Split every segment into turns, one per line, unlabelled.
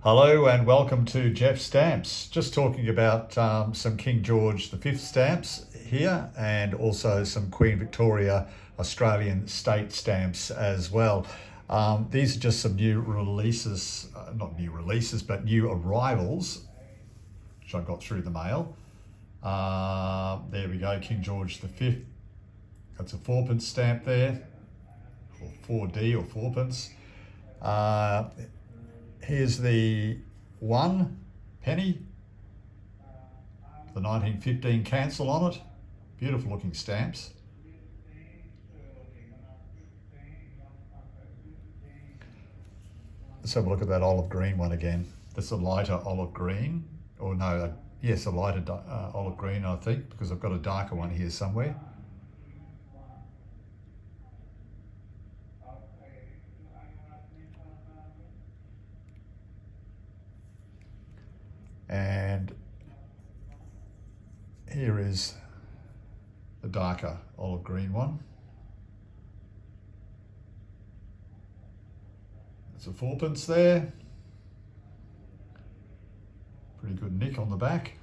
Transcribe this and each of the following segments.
Hello and welcome to Jeff Stamps. Just talking about some King George V stamps here and also some Queen Victoria Australian state stamps as well. These are just some new releases, not new releases, but new arrivals, which I got through the mail. There we go, King George V. That's a 4p stamp there, or 4D or 4p. Here's the 1 penny, the 1915 cancel on it. Beautiful looking stamps. Let's have a look at that olive green one again. That's a lighter olive green, or no, yes, a lighter olive green, I think, because I've got a darker one here somewhere. And here is the darker olive green one. It's a 4p there. Pretty good nick on the back.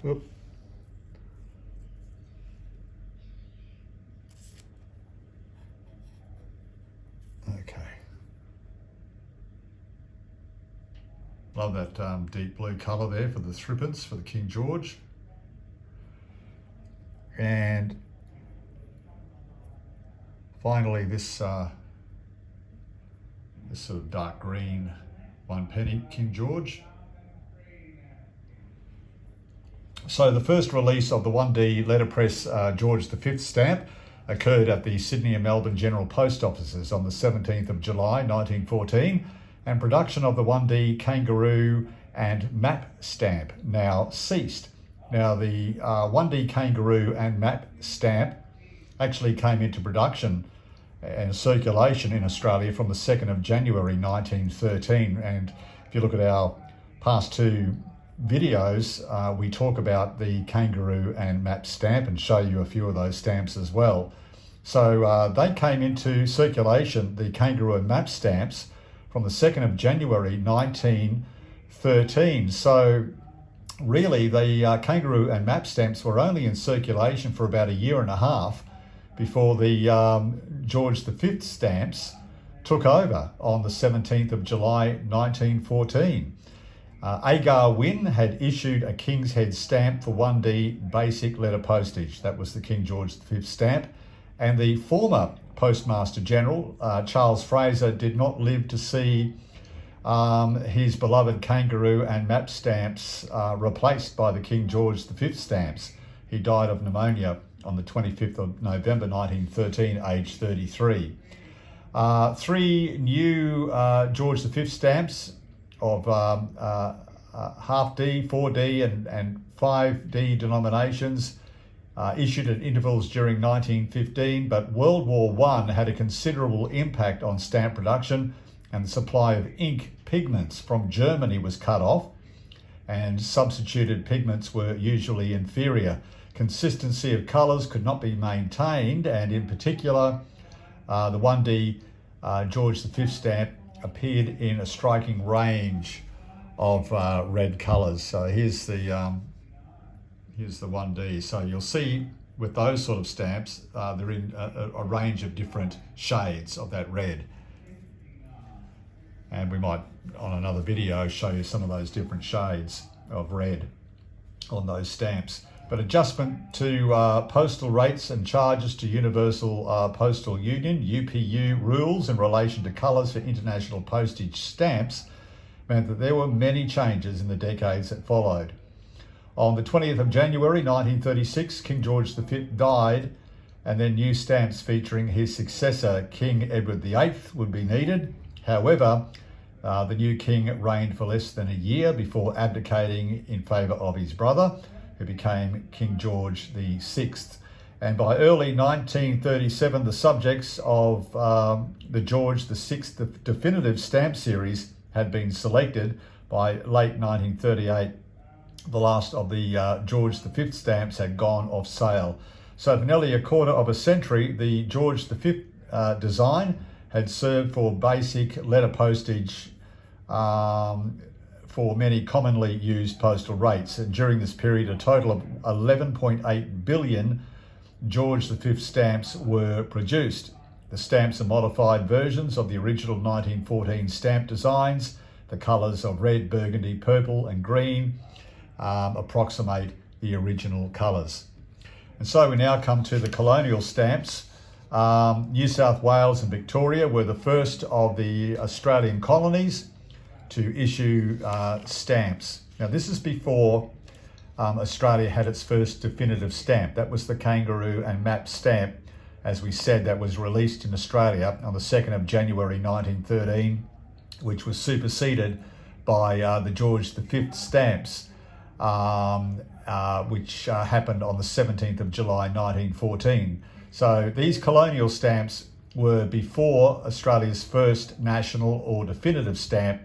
Whoop. Love that deep blue colour there for the 3p for the King George. And finally this sort of dark green 1 penny King George. So the first release of the 1D letterpress George V stamp occurred at the Sydney and Melbourne General Post Offices on the 17th of July 1914. And production of the 1D kangaroo and map stamp now ceased. Now the 1D kangaroo and map stamp actually came into production and circulation in Australia from the 2nd of January 1913. And if you look at our past 2 videos, we talk about the kangaroo and map stamp and show you a few of those stamps as well. So they came into circulation, the kangaroo and map stamps, from the 2nd of January 1913. So really the kangaroo and map stamps were only in circulation for about a year and a half before the George V stamps took over on the 17th of July 1914. Agar Wynne had issued a King's Head stamp for 1D basic letter postage. That was the King George V stamp. And the former Postmaster General, Charles Fraser, did not live to see his beloved kangaroo and map stamps replaced by the King George V stamps. He died of pneumonia on the 25th of November 1913, aged 33. 3 new George V stamps of half D, 4D and 5D denominations issued at intervals during 1915, but World War I had a considerable impact on stamp production, and the supply of ink pigments from Germany was cut off, and substituted pigments were usually inferior. Consistency of colours could not be maintained, and in particular, the 1D George V stamp appeared in a striking range of red colours. So here's the 1D. So you'll see with those sort of stamps, they're in a range of different shades of that red. And we might, on another video, show you some of those different shades of red on those stamps. But adjustment to postal rates and charges to Universal Postal Union, UPU, rules in relation to colours for international postage stamps meant that there were many changes in the decades that followed. On the 20th of January 1936, King George V died, and then new stamps featuring his successor, King Edward VIII, would be needed. However, the new king reigned for less than a year before abdicating in favour of his brother, who became King George VI. And by early 1937, the subjects of the George VI definitive stamp series had been selected. By late 1938, the last of the George V stamps had gone off sale. So for nearly a quarter of a century, the George V design had served for basic letter postage for many commonly used postal rates. And during this period, a total of 11.8 billion George V stamps were produced. The stamps are modified versions of the original 1914 stamp designs. The colours of red, burgundy, purple and green approximate the original colours. And so we now come to the colonial stamps. New South Wales and Victoria were the first of the Australian colonies to issue stamps. Now this is before Australia had its first definitive stamp. That was the kangaroo and map stamp, as we said, that was released in Australia on the 2nd of January 1913, which was superseded by the George V stamps, which happened on the 17th of July 1914. So these colonial stamps were before Australia's first national or definitive stamp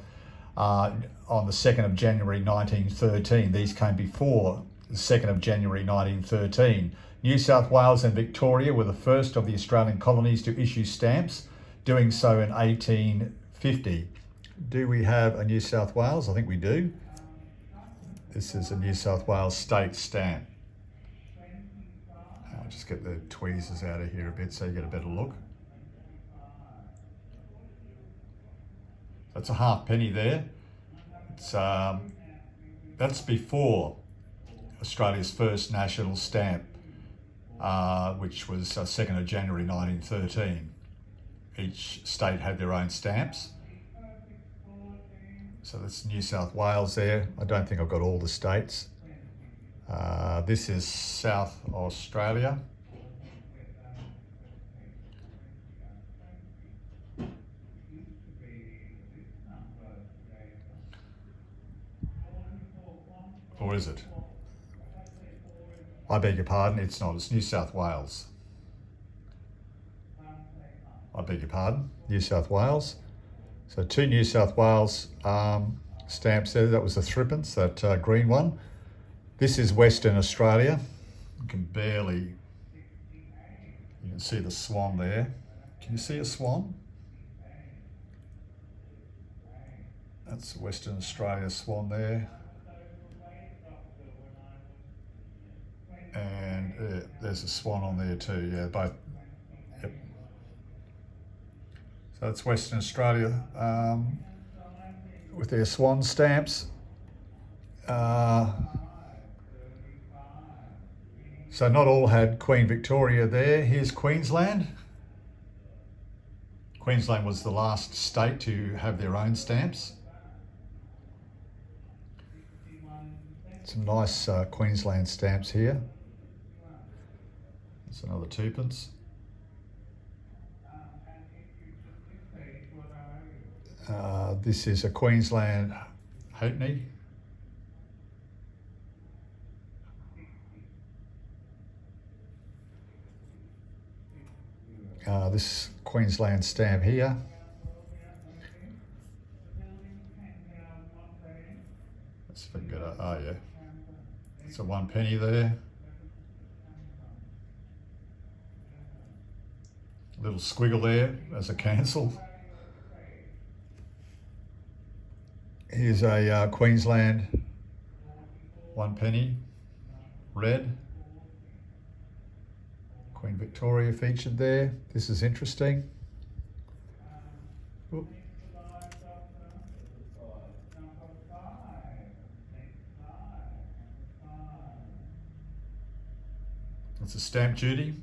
on the 2nd of January 1913. These came before the 2nd of January 1913. New South Wales and Victoria were the first of the Australian colonies to issue stamps, doing so in 1850. Do we have a New South Wales? I think we do. This is a New South Wales state stamp. I'll just get the tweezers out of here a bit so you get a better look. That's a halfpenny there. It's that's before Australia's first national stamp, which was 2nd of January 1913. Each state had their own stamps. So that's New South Wales there. I don't think I've got all the states. This is South Australia. Or is it? I beg your pardon, it's not. It's New South Wales. I beg your pardon, New South Wales. So 2 New South Wales stamps there. That was the threepence, that green one. This is Western Australia. You can see the swan there. Can you see a swan? That's Western Australia swan there. And there's a swan on there too, yeah, both. Yep. So that's Western Australia with their swan stamps. So not all had Queen Victoria there. Here's Queensland. Queensland was the last state to have their own stamps. Some nice Queensland stamps here. That's another twopence. This is a Queensland halfpenny. This Queensland stamp here. Let's see if I can get a, oh yeah. It's a 1 penny there. A little squiggle there as a cancel. Here's a Queensland 1 penny, red. Queen Victoria featured there. This is interesting. Oop. That's a stamp duty.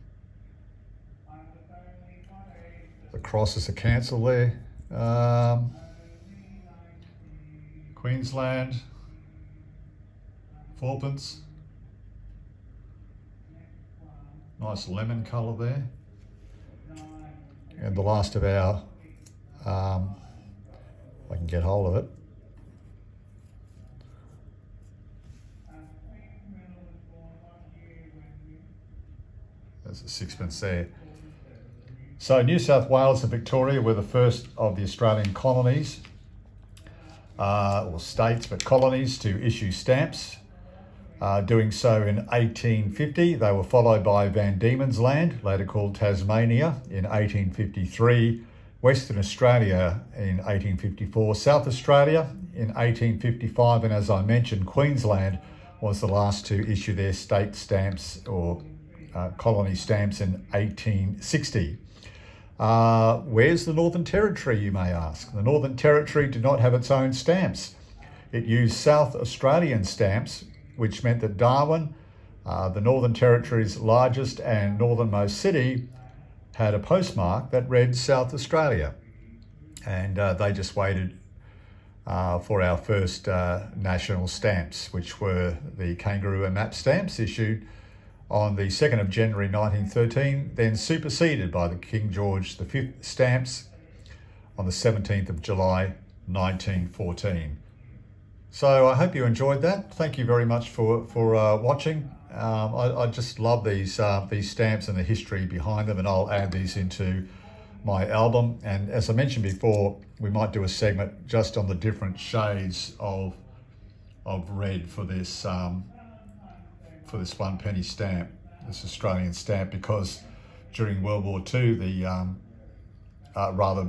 The cross is a cancel there. Queensland, 4pence. Nice lemon colour there. And the last of our, if I can get hold of it. There's a 6pence there. So New South Wales and Victoria were the first of the Australian colonies, or states, but colonies to issue stamps. doing so in 1850. They were followed by Van Diemen's Land, later called Tasmania, in 1853, Western Australia in 1854, South Australia in 1855, and as I mentioned, Queensland was the last to issue their state stamps or colony stamps in 1860. Where's the Northern Territory, you may ask? The Northern Territory did not have its own stamps. It used South Australian stamps, which meant that Darwin, the Northern Territory's largest and northernmost city, had a postmark that read South Australia. And they just waited for our first national stamps, which were the kangaroo and map stamps issued on the 2nd of January 1913, then superseded by the King George V stamps on the 17th of July 1914. So I hope you enjoyed that. Thank you very much for watching. I just love these stamps and the history behind them, and I'll add these into my album. And as I mentioned before, we might do a segment just on the different shades of red for this 1 penny stamp, this Australian stamp, because during World War II,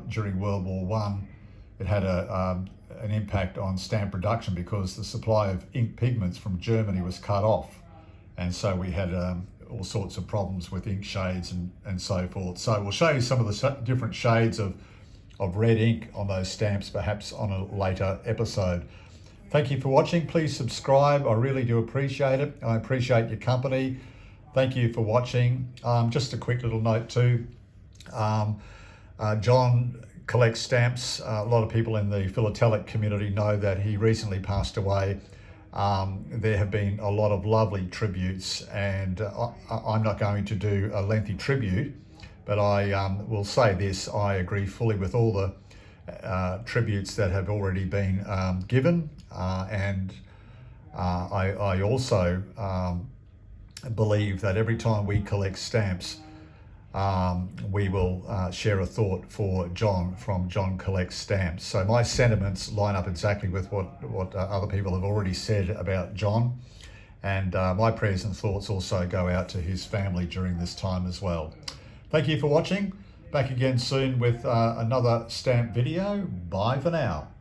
during World War One, it had an impact on stamp production because the supply of ink pigments from Germany was cut off, and so we had all sorts of problems with ink shades and so forth. So we'll show you some of the different shades of red ink on those stamps, perhaps on a later episode. Thank you for watching. Please subscribe. I really do appreciate it. I appreciate your company. Thank you for watching. Just a quick little note too. John collects stamps. A lot of people in the philatelic community know that he recently passed away. There have been a lot of lovely tributes, and I'm not going to do a lengthy tribute, but I will say this: I agree fully with all the tributes that have already been given, and I also believe that every time we collect stamps, we will share a thought for John from John Collects Stamps. So my sentiments line up exactly with what other people have already said about John, and my prayers and thoughts also go out to his family during this time as well. Thank you for watching. Back again soon with another stamp video. Bye for now.